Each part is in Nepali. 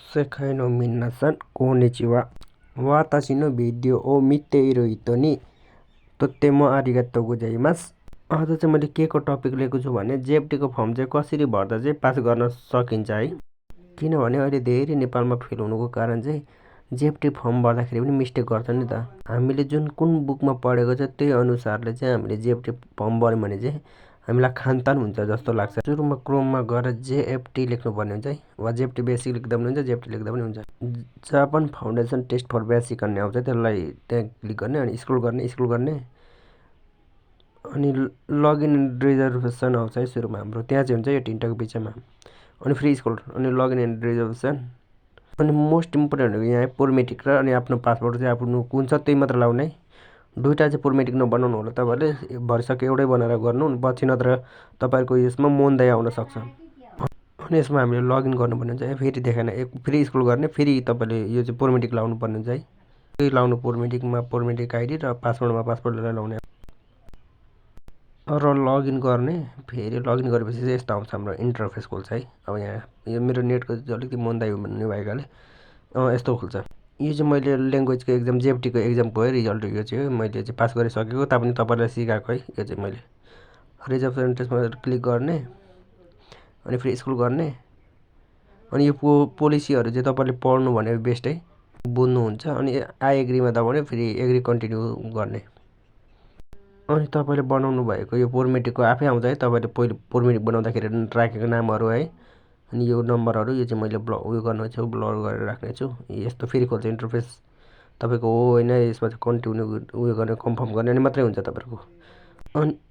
世界の皆さん、こんにちは。私のビデオを見ている人にとってもありがとうございます。आज चाहिँ मैले के को टपिक लिएको छु भने जेएफटी को फर्म चाहिँ कसरी भर्दा चाहिँ पास गर्न सकिन्छ है। किनभने अहिले धेरै नेपालमा फेल हुनुको कारण चाहिँ जेएफटी फर्म भर्दाखेरि पनि मिस्टेक गर्छ नि त। हामीले जुन कुन बुकमा पढेको छ त्यही अनुसारले चाहिँ हामीले जेएफटी फर्म भर्यौँ भने चाहिँ हामीलाई खानतान हुन्छ जस्तो लाग्छ। सुरुमा क्रोममा गएर जेएफटी लेख्नुपर्ने हुन्छ है, वा जेएफटी बेसिक लेख्दा पनि हुन्छ, जेएफटी लेख्दा पनि हुन्छ। Japan foundation test for basic भन्ने आउँछ, त्यसलाई त्यहाँ क्लिक गर्ने अनि स्क्रोल गर्ने अनि लगइन एन्ड रिजर्भेसन आउँछ है सुरुमा हाम्रो, त्यहाँ चाहिँ हुन्छ यो तिनटाको बिचमा। अनि फ्री स्कुल अनि लगइन एन्ड रिजर्भेसन अनि मोस्ट इम्पोर्टेन्ट भनेको यहाँ पोरमेटिक र अनि आफ्नो पासपोर्ट चाहिँ आफ्नो कुन छ त्यही मात्र लाउने है। दुईवटा चाहिँ पोरमेटिक नबनाउनु होला, तपाईँहरूले भरिसक्यो एउटै बनाएर गर्नु, पछि नत्र तपाईँहरूको यसमा मोन्दै आउन सक्छ। अनि यसमा हामीले लगइन गर्नुपर्ने हुन्छ है। फेरि देखाएन, एक फ्री स्कुल गर्ने, फेरि तपाईँले यो चाहिँ पोरमेटिक लाउनु पर्ने हुन्छ है। त्यही लाउनु पोरमेटिकमा पोरमेटिक आइडी र पासपोर्टमा पासपोर्ट लिएर लाउने र लगइन गर्ने। फेरि लगइन गरेपछि चाहिँ यस्तो आउँछ हाम्रो इन्टरफेस खोल्छ है। अब यहाँ यो मेरो नेटको चाहिँ अलिकति मन्दाइ भन्ने भएकाले यस्तो खोल्छ। यो चाहिँ मैले ल्याङ्ग्वेजको एक्जाम जेएफटीको एक्जामको है रिजल्ट। यो चाहिँ मैले चाहिँ पास गरिसकेको, तापनि तपाईँलाई सिकाएको है। यो चाहिँ मैले रिजर्भेसन टेस्टमा क्लिक गर्ने अनि फ्री स्कुल गर्ने अनि यो पोलिसीहरू चाहिँ तपाईँले पढ्नु भने बेस्ट है, बुझ्नुहुन्छ। अनि आई एग्रीमा दबाउने, फेरि एग्री कन्टिन्यू गर्ने। अनि तपाईँले बनाउनु भएको यो पोरमेटिकको आफै आउँछ है। तपाईँले पहिले पोरमेटिक बनाउँदाखेरि राखेको नामहरू है, अनि यो नम्बरहरू यो चाहिँ मैले उयो गर्नेछु, ब्लर गरेर राख्नेछु। यस्तो फेरि खोल्छ इन्टरफेस तपाईँको हो होइन, यसमा चाहिँ कन्टिन्यू उयो गर्ने, कन्फर्म गर्ने अनि मात्रै हुन्छ तपाईँहरूको।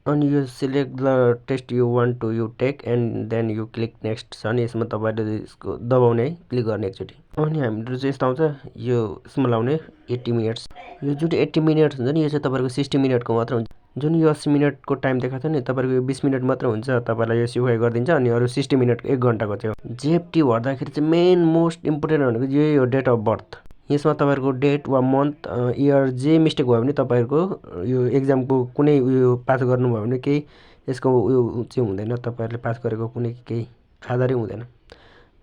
अनि यो select the test you want to you take and then you click next छ नि, यसमा तपाईँले यसको दबाउने है, क्लिक गर्ने एकचोटि। अनि हाम्रो चाहिँ यस्तो आउँछ, यो यसमा लाउने 80 मिनट्स। यो जुन 80 मिनट्स हुन्छ नि, यो चाहिँ तपाईँहरूको 60 मिनटको मात्र हुन्छ। जुन यो 80 मिनटको टाइम देखाएको छ नि, तपाईँको यो 20 मिनट मात्र हुन्छ, तपाईँलाई यो सिकाइ गरिदिन्छ। अनि अरू 60 मिनट 1 घन्टाको चाहिँ हो। जेएफटी भर्दाखेरि चाहिँ मेन मोस्ट इम्पोर्टेन्ट भनेको यही हो, डेट अफ बर्थ। यसमा तपाईँहरूको डेट वा मन्थ इयर जे मिस्टेक भयो भने तपाईँहरूको यो एक्जामको कुनै उयो पास गर्नुभयो भने केही यसको उयो चाहिँ हुँदैन, तपाईँहरूले पास गरेको कुनै केही आधारै हुँदैन।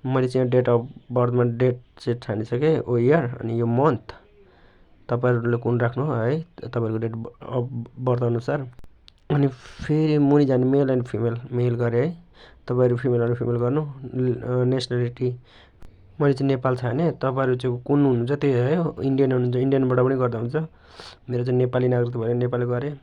मैले चाहिँ डेट अफ बर्थमा डेट चाहिँ छानिसकेँ, ओ इयर अनि यो मन्थ तपाईँहरूले कुन राख्नु है, तपाईँहरूको डेट अफ बर्थ अनुसार। अनि फेरि मुनि जाने मेल एन्ड फिमेल, मेल गरे है, तपाईँहरू फिमेल अनि फिमेल गर्नु। नेसनलिटी मैले चाहिँ नेपाल छाने, तपाईँहरू चाहिँ कुन हुनुहुन्छ त्यही है। इन्डियन हुनुहुन्छ इन्डियनबाट पनि गर्दा हुन्छ, मेरो चाहिँ नेपाली नागरिक भएर नेपाली गरेँ।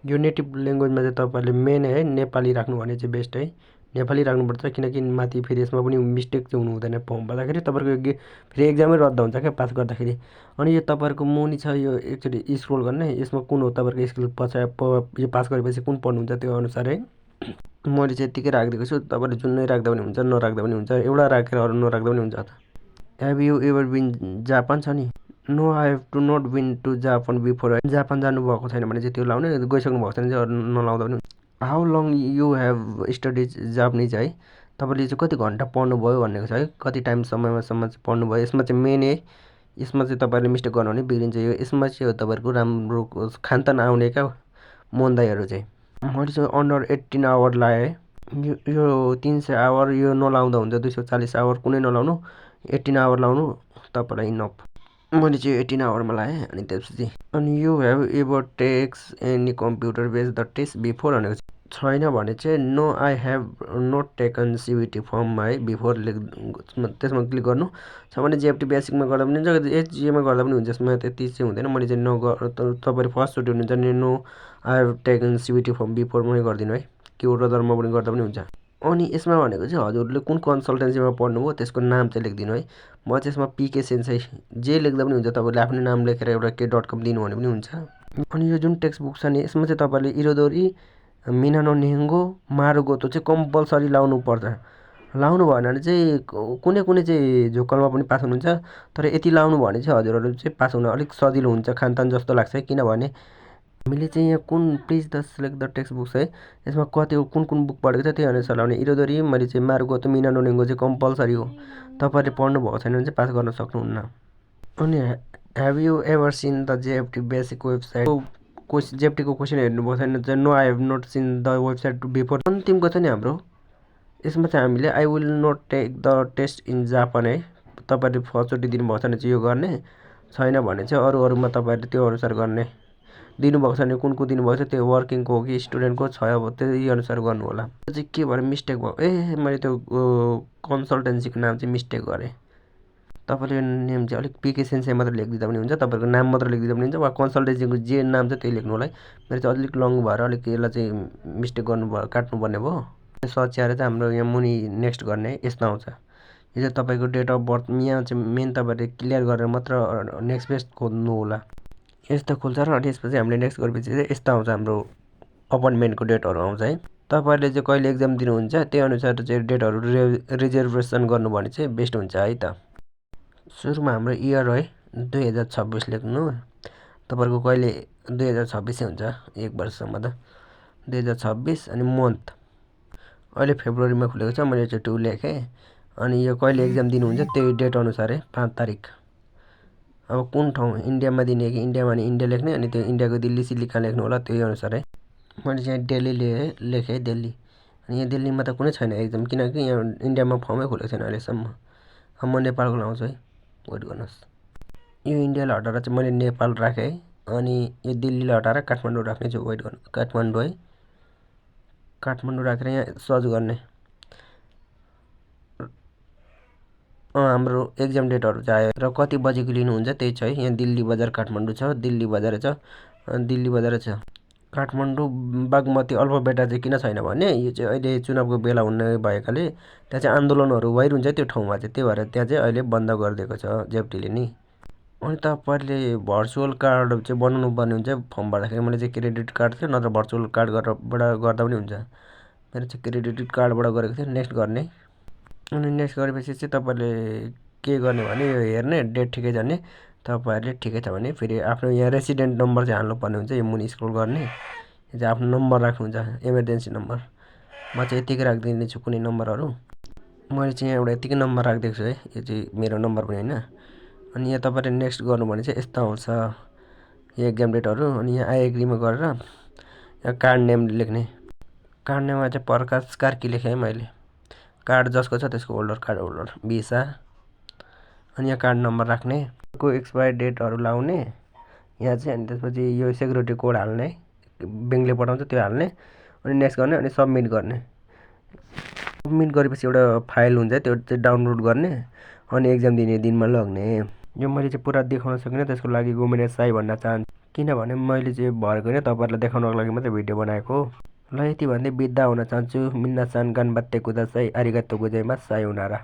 यो नेटिभ ल्याङ्ग्वेजमा चाहिँ तपाईँहरूले मेन है नेपाली राख्नु भने चाहिँ बेस्ट है, नेपाली राख्नुपर्छ। किनकि माथि फेरि यसमा पनि मिस्टेक चाहिँ हुनु हुँदैन, फर्म भर्दाखेरि तपाईँहरूको फेरि एक्जामै रद्द हुन्छ क्या पास गर्दाखेरि। अनि यो तपाईँहरूको मुनि छ, यो एकचोटि स्क्रोल गर्ने, यसमा कुन हो तपाईँहरूको स्किल पछाडि यो पास गरेपछि कुन पढ्नुहुन्छ त्यो अनुसार है। मैले चाहिँ यत्तिकै राखिदिएको छु, तपाईँले जुनै राख्दा पनि हुन्छ, नराख्दा पनि हुन्छ, एउटा राखेर अरू नराख्दा पनि हुन्छ। Have you ever been Japan छ नि, no I have to not been to Japan before. Japan जानुभएको छैन भने चाहिँ त्यो लाउने, गइसक्नु भएको छैन चाहिँ नलाउँदा पनि हुन्छ। How long you have studies Japanese है, तपाईँले चाहिँ कति घन्टा पढ्नुभयो भनेको छ है, कति टाइमसम्म चाहिँ पढ्नुभयो। यसमा चाहिँ मेन है, यसमा चाहिँ तपाईँहरूले मिस्टेक गर्नु भने बिग्रिन्छ। यो यसमा चाहिँ हो तपाईँहरूको राम्रो खानतान आउने क्या मोन्दाइहरू चाहिँ। मैले चाहिँ अन्डर 18 आवर लाएँ है। यो 300 आवर यो नलाउँदा हुन्छ, 240 आवर कुनै नलाउनु, 18 आवर लाउनु तपाईँलाई इनफ। मैले चाहिँ 18 आवरमा लाएँ। अनि त्यसपछि अनि you have ever takes any computer based the test before भनेको छैन भने चाहिँ no I have not taken CBT from है बिफोर त्यसमा क्लिक गर्नु छ भने जेएफटी बेसिकमा गर्दा पनि हुन्छ, एचजिएमा गर्दा पनि हुन्छ। यसमा त्यति चाहिँ हुँदैन। मैले चाहिँ तपाईँले फर्स्टचोटि हुनुहुन्छ नि no I have taken CBT form बिफोरमै गरिदिनु है, के रदरमा पनि गर्दा पनि हुन्छ। अनि यसमा भनेको चाहिँ हजुरले कुन कन्सल्टेन्सीमा पढ्नुभयो त्यसको नाम चाहिँ लेखिदिनु है। म चाहिँ यसमा पिके सेन्साई जे लेख्दा पनि हुन्छ, तपाईँले आफ्नो नाम लेखेर एउटा के.com दिनु भने पनि हुन्छ। अनि यो जुन टेक्स्ट बुक छ नि, यसमा चाहिँ तपाईँले इरोदोरी मिनानो निहङ्गो मारुगोतो चाहिँ कम्पलसरी लाउनु पर्छ। लाउनु भएन भने चाहिँ कुनै चाहिँ झोकलमा पनि पास हुनुहुन्छ, तर यति लाउनु भने चाहिँ हजुरहरू चाहिँ पास हुन अलिक सजिलो हुन्छ, खानतान जस्तो लाग्छ। किनभने हामीले चाहिँ यहाँ कुन please the select the text books है, यसमा कति कुन बुक पढेको छ त्यही अनुसार लाउने। इरोदोरी मैले चाहिँ मारुगोतो मिनानो निहङ्गो चाहिँ कम्पलसरी हो, तपाईँहरूले पढ्नु भएको छैन भने चाहिँ पास गर्न सक्नुहुन्न। अनि have you ever seen the JFT basic website, जेएफटीको क्वेसन हेर्नुभएको छैन चाहिँ no I have not seen the website before. अन्तिमको छ नि हाम्रो यसमा चाहिँ हामीले I will not take the test in Japan है, तपाईँहरूले फर्स्टचोटि दिनुभएको छ भने चाहिँ यो गर्ने, छैन भने चाहिँ अरूमा तपाईँहरूले त्यो अनुसार गर्ने। दिनुभएको छ भने कुन दिनुभएको छ, त्यो वर्किङको हो कि स्टुडेन्टको छ, अब त्यही अनुसार गर्नु होला। त्यो चाहिँ के भने मिस्टेक भयो, मैले त्यो कन्सल्टेन्सीको नाम चाहिँ मिस्टेक गरेँ। तपाईँले नेम चाहिँ अलिक पिके सेन्सेई मात्र लेखिदिँदा पनि हुन्छ, तपाईँहरूको नाम मात्र लेखिदिँदा पनि हुन्छ, वा कन्सल्टेन्सीको जे नाम छ त्यही लेख्नु होला है। मेरो चाहिँ अलिक लङ भएर अलिक यसलाई चाहिँ मिस्टेक गर्नुभयो, काट्नुपर्ने भयो। सच्याएर चाहिँ हाम्रो यहाँ मुनि नेक्स्ट गर्ने यस्तो आउँछ। यो चाहिँ तपाईँको डेट अफ बर्थ, यहाँ चाहिँ मेन तपाईँहरूले क्लियर गरेर मात्र नेक्स्ट पेज खोज्नु होला। यस्तो खुल्छ र त्यसपछि हामीले नेक्स्ट गरेपछि चाहिँ यस्तो आउँछ, हाम्रो अपोइन्टमेन्टको डेटहरू आउँछ है। तपाईँहरूले चाहिँ कहिले एक्जाम दिनुहुन्छ त्यही अनुसार चाहिँ डेटहरू रिजर्भेसन गर्नु भने चाहिँ बेस्ट हुन्छ है त। सुरुमा हाम्रो इयर है 2026 लेख्नु, तपाईँहरूको कहिले 2026 हुन्छ, 1 वर्षसम्म त 2026। अनि मन्थ अहिले फेब्रुअरीमा खुलेको छ, मैले चाहिँ 2 लेखेँ। अनि यो कहिले एक्जाम दिनुहुन्छ त्यही डेट अनुसार है, 5 तारिक। अब कुन ठाउँ इन्डियामा दिने कि इन्डियामा नि इन्डिया लेख्ने, अनि त्यो इन्डियाको दिल्ली सिल्ली कहाँ लेख्नु होला त्यही अनुसार है। मैले चाहिँ दिल्ली लेखेँ दिल्ली, अनि यहाँ दिल्लीमा त कुनै छैन एक्जाम, किनकि यहाँ इन्डियामा फर्मै खुलेको छैन अहिलेसम्म। अब म नेपालको लाउँछु है, वेट गर्नुहोस्। यो इन्डियालाई हटाएर चाहिँ मैले नेपाल राखेँ है, अनि यो दिल्लीलाई हटाएर काठमाडौँ राख्ने छु, वेट गर्नु, काठमाडौँ है, काठमाडौँ राखेर यहाँ सर्च गर्ने। हाम्रो एक्जाम डेटहरू चाहिँ आयो र कति बजेको लिनुहुन्छ त्यही छ है। यहाँ दिल्ली बजार काठमाडौँ छ, दिल्ली बजार छ, दिल्ली बजार छ। काठमाडौँ बागमती अल्फाबेटा चाहिँ किन छैन भने यो चाहिँ अहिले चुनावको बेला हुने भएकाले त्यहाँ चाहिँ आन्दोलनहरू भइरहन्छ त्यो ठाउँमा चाहिँ, त्यही भएर त्यहाँ चाहिँ अहिले बन्द गरिदिएको छ जेएफटीले नि। अनि तपाईँहरूले भर्चुअल कार्ड चाहिँ बनाउनु पर्ने हुन्छ फर्म भर्दाखेरि। मैले चाहिँ क्रेडिट कार्ड थियो, नत्र भर्चुअल कार्डबाट गर्दा पनि हुन्छ। मेरो चाहिँ क्रेडिट कार्डबाट गरेको थियो। नेक्स्ट गर्ने, अनि नेक्स्ट गरेपछि चाहिँ तपाईँले के गर्ने भने यो हेर्ने, डेट ठिकै छ भने तपाईँहरूले ठिकै छ भने फेरि आफ्नो यहाँ रेसिडेन्ट नम्बर चाहिँ हाल्नुपर्ने हुन्छ। यो मुनि स्क्रोल गर्ने, यो चाहिँ आफ्नो नम्बर राख्नुहुन्छ, इमर्जेन्सी नम्बर। म चाहिँ यतिकै राखिदिनेछु कुनै नम्बरहरू। मैले चाहिँ यहाँ एउटा यतिकै नम्बर राखिदिएको छु है, यो चाहिँ मेरो नम्बर पनि होइन। अनि यहाँ तपाईँले नेक्स्ट गर्नु भने चाहिँ यस्तो आउँछ यो एक्जाम डेटहरू। अनि यहाँ आई एग्रीमा गरेर यहाँ कार्ड नेम लेख्ने। कार्ड नेममा चाहिँ प्रकाश कार्की लेखेँ है मैले। कार्ड जसको छ त्यसको कार्ड होल्डर भिसा। अनि यहाँ कार्ड नम्बर राख्ने, को एक्सपायर डेटहरू लाउने यहाँ चाहिँ। अनि त्यसपछि यो सेक्युरिटी कोड हाल्ने, ब्याङ्कले पठाउँछ त्यो हाल्ने, अनि नेक्स्ट गर्ने, अनि सबमिट गर्ने। सबमिट गरेपछि एउटा फाइल हुन्छ त्यो चाहिँ डाउनलोड गर्ने, अनि एक्जाम दिने दिनमा लग्ने। यो मैले चाहिँ पुरा देखाउन सकिनँ, त्यसको लागि गोमेने साई भन्न चाहन्छु, किनभने मैले चाहिँ भरेको होइन, तपाईँहरूलाई देखाउनको लागि मात्रै भिडियो बनाएको हो। ल यति भन्दै बिदा हुन चाहन्छु। मिन्नासान गानबात्ते कुदासाई, आरिगातो गोजाइमास, सायोनारा।